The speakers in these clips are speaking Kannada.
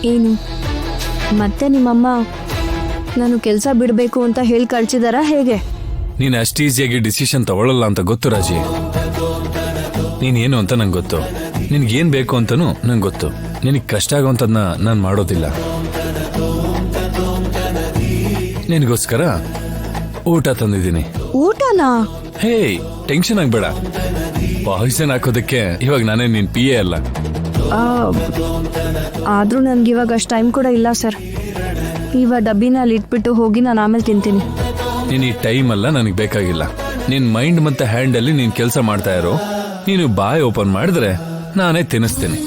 ಏನು ಮತ್ತೆ ನಿಮ್ಮಮ್ಮ ನಾನು ಕೆಲಸ ಬಿಡಬೇಕು ಅಂತ ಹೇಳಿ ಕಳ್ಸಿದಾರಾ ಹೇಗೆ? ನೀನು ಅಷ್ಟು ಈಸಿಯಾಗಿ ಡಿಸಿಷನ್ ತಗೊಳ್ಳಲ್ಲ ಅಂತ ಗೊತ್ತು ರಾಜಿ. ನೀನೇನು ಅಂತ ನಂಗೆ ಗೊತ್ತು, ನಿನ್ಗೇನ್ ಬೇಕು ಅಂತನೂ ನಂಗೆ ಗೊತ್ತು. ನಿನಗೆ ಕಷ್ಟ ಆಗೋಂಥದ್ನ ನಾನು ಮಾಡೋದಿಲ್ಲ. ನಿನಗೋಸ್ಕರ ಊಟ ತಂದಿದ್ದೀನಿ. ಊಟನಾ? ಹೇ, ಟೆನ್ಷನ್ ಆಗ್ಬೇಡ. ಪಾಯ್ಸನ್ ಹಾಕೋದಕ್ಕೆ ಇವಾಗ ನಾನೇ ನಿನ್ PA ಅಲ್ಲ. ಆದ್ರೂ ನನ್ಗೆ ಇವಾಗ ಅಷ್ಟು ಟೈಮ್ ಕೂಡ ಇಲ್ಲ ಸರ್. ಇವಾಗ ಡಬ್ಬಿನ ಅಲ್ಲಿ ಇಟ್ಬಿಟ್ಟು ಹೋಗಿ ನಾನು ಆಮೇಲೆ ತಿಂತೀನಿ. ನೀನ್ ಈ ಟೈಮ್ ಅಲ್ಲ ನನಗೆ ಬೇಕಾಗಿಲ್ಲ. ನಿನ್ ಮೈಂಡ್ ಮತ್ತೆ ಹ್ಯಾಂಡ್ ಅಲ್ಲಿ ನೀನ್ ಕೆಲಸ ಮಾಡ್ತಾ ಇರೋ. ನೀನು ಬಾಯ್ ಓಪನ್ ಮಾಡಿದ್ರೆ ನಾನೇ ತಿನ್ನಿಸ್ತೀನಿ.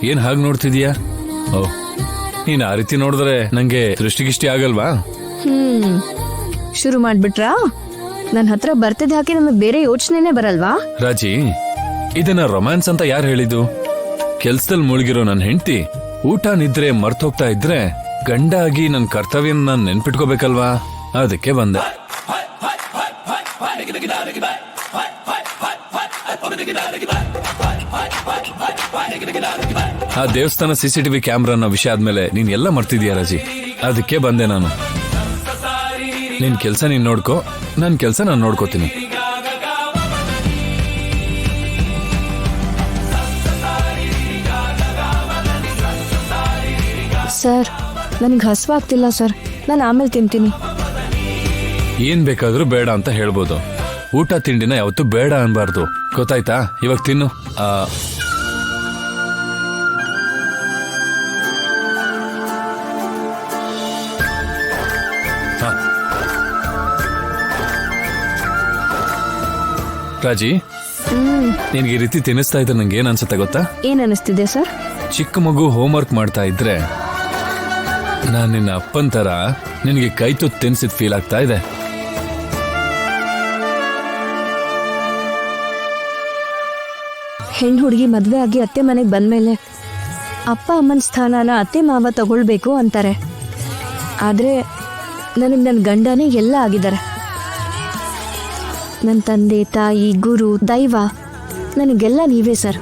ಏನ್ ಹಾಗೆ ನೋಡ್ತಿದೀಯಾ? ಓ, ನೀನ್ ಆ ರೀತಿ ನೋಡಿದ್ರೆ ನಂಗೆ ದೃಷ್ಟಿಗಿಷ್ಟಿ ಆಗಲ್ವಾ? ಶುರು ಮಾಡ್ಬಿಟ್ರಾ? ನನ್ನ ಹತ್ರ ಬರ್ತಿದ್ ಹಾಕಿ ನಮಗೆ ಬೇರೆ ಯೋಚನೆನೇ ಬರಲ್ವಾ? ರಾಜಿ, ಇದನ್ನ ರೊಮ್ಯಾನ್ಸ್ ಅಂತ ಯಾರು ಹೇಳಿದ್ದು? ಕೆಲ್ಸದಲ್ಲಿ ಮುಳುಗಿರೋ ನನ್ನ ಹೆಂಡತಿ ಊಟ ನಿದ್ರೆ ಮರ್ತೋಗ್ತಾ ಇದ್ರೆ ಗಂಡ ಆಗಿ ನನ್ನ ಕರ್ತವ್ಯನ ನಾನು ನೆನ್ಪಿಟ್ಕೋಬೇಕಲ್ವಾ? ಅದಕ್ಕೆ ಬಂದೆ. ಆ ದೇವಸ್ಥಾನ CCTV ಕ್ಯಾಮ್ರಾನ ವಿಷಯ ಆದ್ಮೇಲೆ ನೀನ್ ಎಲ್ಲ ಮರ್ತಿದ್ಯಾ ರಾಜಿ. ಅದಕ್ಕೆ ಬಂದೆ ನಾನು. ನಿನ್ ಕೆಲ್ಸ ನೀನ್ ನೋಡ್ಕೋ, ನನ್ ಕೆಲ್ಸ ನಾನು ನೋಡ್ಕೋತೀನಿ. ಸರ್, ನನ್ಗೆ ಹಸ್ವಾಗ್ತಿಲ್ಲ ಸರ್, ನಾನು ಆಮೇಲೆ ತಿಂತೀನಿ. ಏನ್ ಬೇಕಾದ್ರೂ ಬೇಡ ಅಂತ ಹೇಳ್ಬೋದು. ಊಟ ತಿಂಡಿನ ಯಾವತ್ತೂ ಬೇಡ ಅನ್ಬಾರ್ದು, ಗೊತ್ತಾಯ್ತಾ? ಇವಾಗ ತಿನ್ನು. ರಾಜಿ, ನಿನ್ಗೆ ಈ ರೀತಿ ತಿನ್ನಿಸ್ತಾ ಇದ್ರೆ ನಂಗೆ ಏನ್ ಅನ್ಸುತ್ತೆ ಗೊತ್ತಾ? ಏನ್ ಅನಿಸ್ತಿದೆ ಸರ್? ಚಿಕ್ಕ ಮಗು ಹೋಮ್ವರ್ಕ್ ಮಾಡ್ತಾ ಇದ್ರೆ ನಾನು ನಿನ್ನ ಅಪ್ಪನ್ ತರ ನಿನಗೆ ಕೈ ತುತ್ತು ತಿನ್ಸಿದ್ ಫೀಲ್ ಆಗ್ತಾ ಇದೆ. ಹೆಣ್ಣು ಹುಡುಗಿ ಮದ್ವೆ ಆಗಿ ಅತ್ತೆ ಮನೆಗೆ ಬಂದ್ಮೇಲೆ ಅಪ್ಪ ಅಮ್ಮನ ಸ್ಥಾನನ ಅತ್ತೆ ಮಾವ ತಗೊಳ್ಬೇಕು ಅಂತಾರೆ. ಆದ್ರೆ ನನಗೆ ನನ್ನ ಗಂಡನೇ ಎಲ್ಲ ಆಗಿದ್ದಾರೆ. ನನ್ನ ತಂದೆ ತಾಯಿ ಗುರು ದೈವ ನನಗೆಲ್ಲ ನೀವೇ ಸರ್.